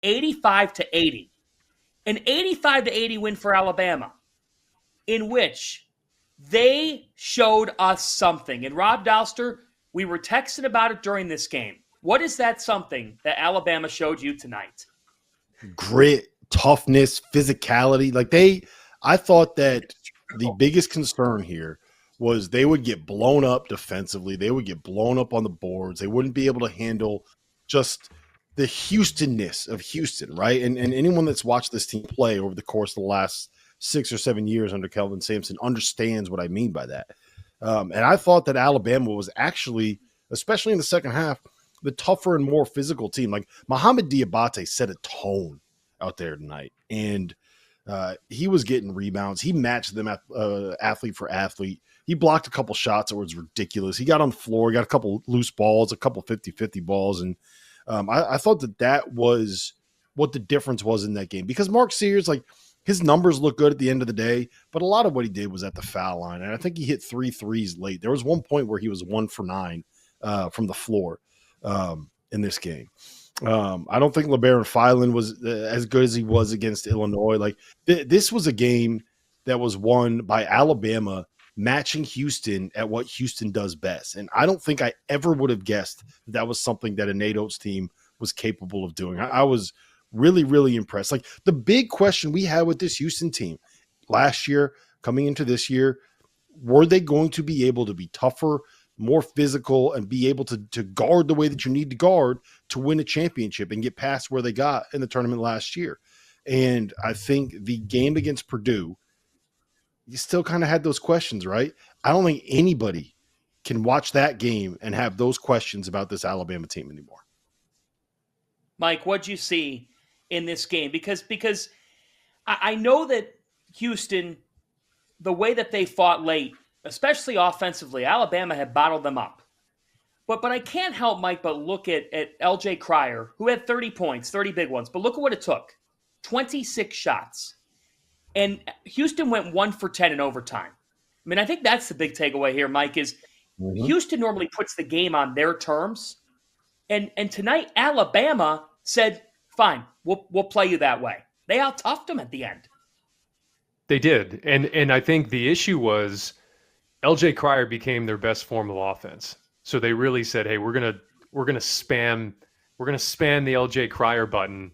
85-80. An 85-80 win for Alabama, in which they showed us something. And Rob Dalster, we were texting about it during this game. What is that something that Alabama showed you tonight? Grit, toughness, physicality. I thought that the biggest concern here was they would get blown up defensively. They would get blown up on the boards. They wouldn't be able to handle just the Houstonness of Houston, right? And anyone that's watched this team play over the course of the last 6 or 7 years under Kelvin Sampson understands what I mean by that. And I thought that Alabama was actually, especially in the second half, the tougher and more physical team. Like Mohamed Diabate set a tone out there tonight, and he was getting rebounds. He matched them athlete for athlete. He blocked a couple shots that was ridiculous. He got on the floor, got a couple loose balls, a couple 50-50 balls, and I thought that was what the difference was in that game. Because Mark Sears, his numbers look good at the end of the day, but a lot of what he did was at the foul line, and I think he hit 3 threes late. There was one point where he was 1 for 9 from the floor in this game. I don't think LeBaron Filan was as good as he was against Illinois. This was a game that was won by Alabama matching Houston at what Houston does best. And I don't think I ever would have guessed that was something that a Nate Oats team was capable of doing. I was really, really impressed. The big question we had with this Houston team last year, coming into this year, were they going to be able to be tougher, more physical, and be able to guard the way that you need to guard to win a championship and get past where they got in the tournament last year? And I think the game against Purdue, you still kind of had those questions, right? I don't think anybody can watch that game and have those questions about this Alabama team anymore. Mike, what'd you see in this game? Because I know that Houston, the way that they fought late, especially offensively, Alabama had bottled them up. But I can't help, Mike, but look at LJ Cryer, who had 30 points, 30 big ones. But look at what it took. 26 shots. And Houston went 1 for 10 in overtime. I mean, I think that's the big takeaway here, Mike, is Houston normally puts the game on their terms. And tonight, Alabama said, fine, we'll play you that way. They out-toughed them at the end. They did. And I think the issue was LJ Cryer became their best form of offense. So they really said, hey, we're gonna spam the LJ Cryer button.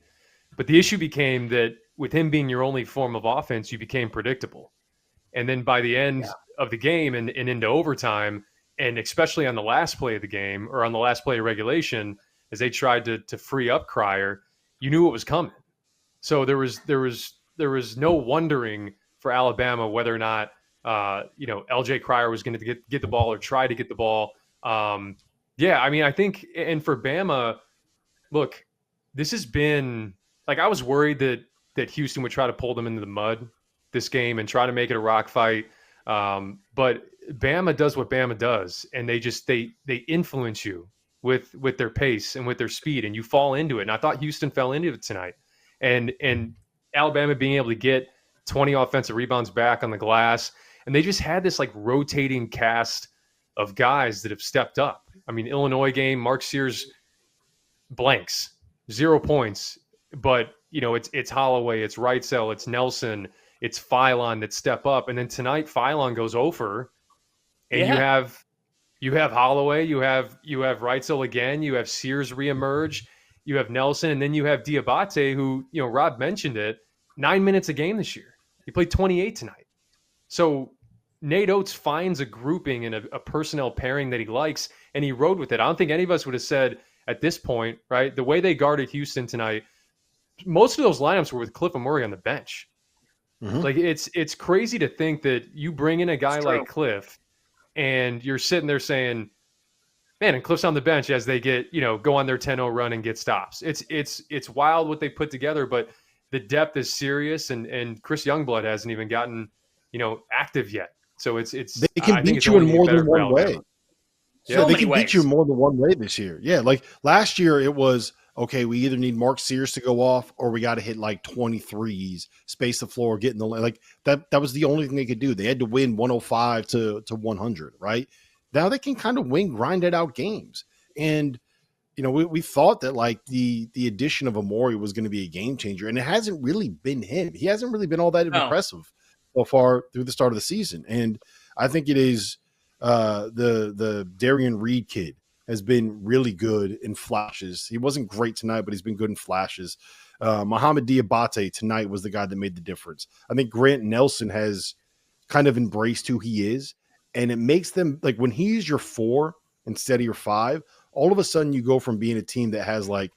But the issue became that with him being your only form of offense, you became predictable. And then by the end of the game and into overtime, and especially on the last play of the game or on the last play of regulation, as they tried to free up Cryer, you knew what was coming. So there was no wondering for Alabama whether or not LJ Cryer was going to get the ball or try to get the ball. I think, and for Bama, look, this has been I was worried that Houston would try to pull them into the mud this game and try to make it a rock fight. But Bama does what Bama does, and they influence you with their pace and with their speed, and you fall into it. And I thought Houston fell into it tonight. And Alabama being able to get 20 offensive rebounds back on the glass, and they just had this rotating cast of guys that have stepped up. I mean, Illinois game, Mark Sears blanks, 0 points, but it's Holloway, it's Reitzel, it's Nelson, it's Philon that step up. And then tonight, Philon goes over, and you have Holloway, you have Reitzel again, you have Sears reemerge, you have Nelson, and then you have Diabate, who, Rob mentioned it, 9 minutes a game this year. He played 28 tonight. So Nate Oats finds a grouping and a personnel pairing that he likes, and he rode with it. I don't think any of us would have said at this point, right, the way they guarded Houston tonight, most of those lineups were with Cliff and Murray on the bench. Mm-hmm. It's crazy to think that you bring in a guy like Cliff and you're sitting there saying, man, and Cliff's on the bench as they get, go on their 10-0 run and get stops. It's wild what they put together, but the depth is serious, and Chris Youngblood hasn't even gotten, active yet. So it's they can beat you in more than one way. Yeah, they can beat you more than one way this year. Yeah, last year it was, okay, we either need Mark Sears to go off or we got to hit 23s, space the floor, get in the that was the only thing they could do. They had to win 105 to 100, right? Now they can kind of grinded out games. And we thought that like the addition of Amori was going to be a game changer, and it hasn't really been him. He hasn't really been all that No. impressive so far through the start of the season. And I think it is the Darian Reed kid has been really good in flashes. He wasn't great tonight, but he's been good in flashes. Mohamed Diabate tonight was the guy that made the difference. I think Grant Nelson has kind of embraced who he is, and it makes them like when he's your 4 instead of your 5, all of a sudden you go from being a team that has like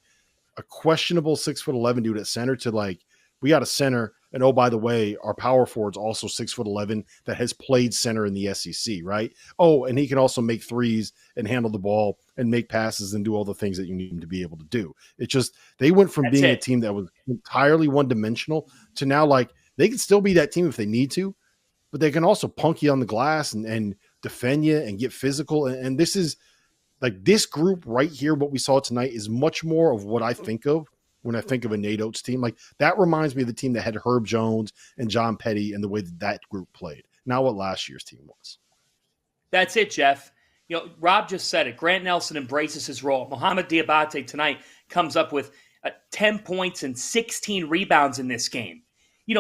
a questionable 6'11" dude at center to like, we got a center. And oh, by the way, our power forward's also 6'11" that has played center in the SEC, right? Oh, and he can also make threes and handle the ball and make passes and do all the things that you need him to be able to do. It's just, they went from being a team that was entirely one-dimensional to now like they can still be that team if they need to, but they can also punk you on the glass and defend you and get physical. And this is like this group right here, what we saw tonight is much more of what I think of when I think of a Nate Oats team. Like that reminds me of the team that had Herb Jones and John Petty and the way that group played, not what last year's team was. That's it, Jeff. Rob just said it. Grant Nelson embraces his role. Mohamed Diabate tonight comes up with 10 points and 16 rebounds in this game.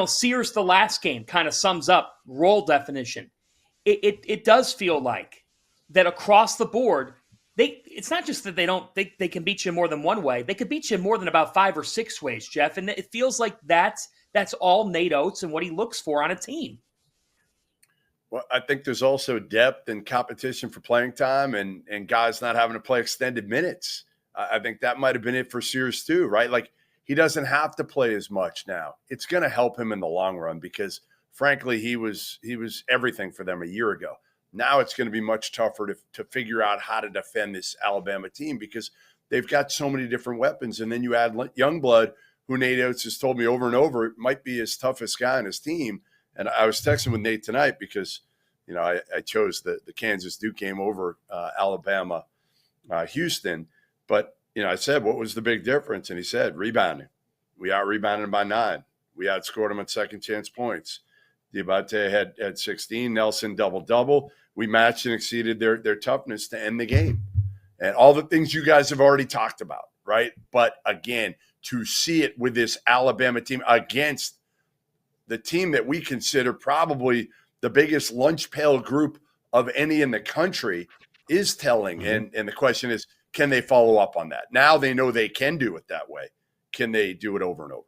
Sears, the last game, kind of sums up role definition. It does feel like that across the board, it's not just that they can beat you more than one way. They could beat you more than about 5 or 6 ways, Jeff. And it feels like that's all Nate Oats and what he looks for on a team. Well, I think there's also depth and competition for playing time and guys not having to play extended minutes. I think that might have been it for Sears too, right? Like he doesn't have to play as much now. It's going to help him in the long run because, frankly, he was everything for them a year ago. Now it's going to be much tougher to figure out how to defend this Alabama team because they've got so many different weapons. And then you add Youngblood, who Nate Oats has told me over and over might be his toughest guy on his team. And I was texting with Nate tonight because, I chose the Kansas Duke game over Alabama, Houston. But, I said, what was the big difference? And he said, rebounding. We out-rebounded him by 9. We outscored him at second chance points. Diabate had 16. Nelson double-double. We matched and exceeded their toughness to end the game. And all the things you guys have already talked about, right? But, again, to see it with this Alabama team against the team that we consider probably the biggest lunch pail group of any in the country is telling. Mm-hmm. And the question is, can they follow up on that? Now they know they can do it that way. Can they do it over and over?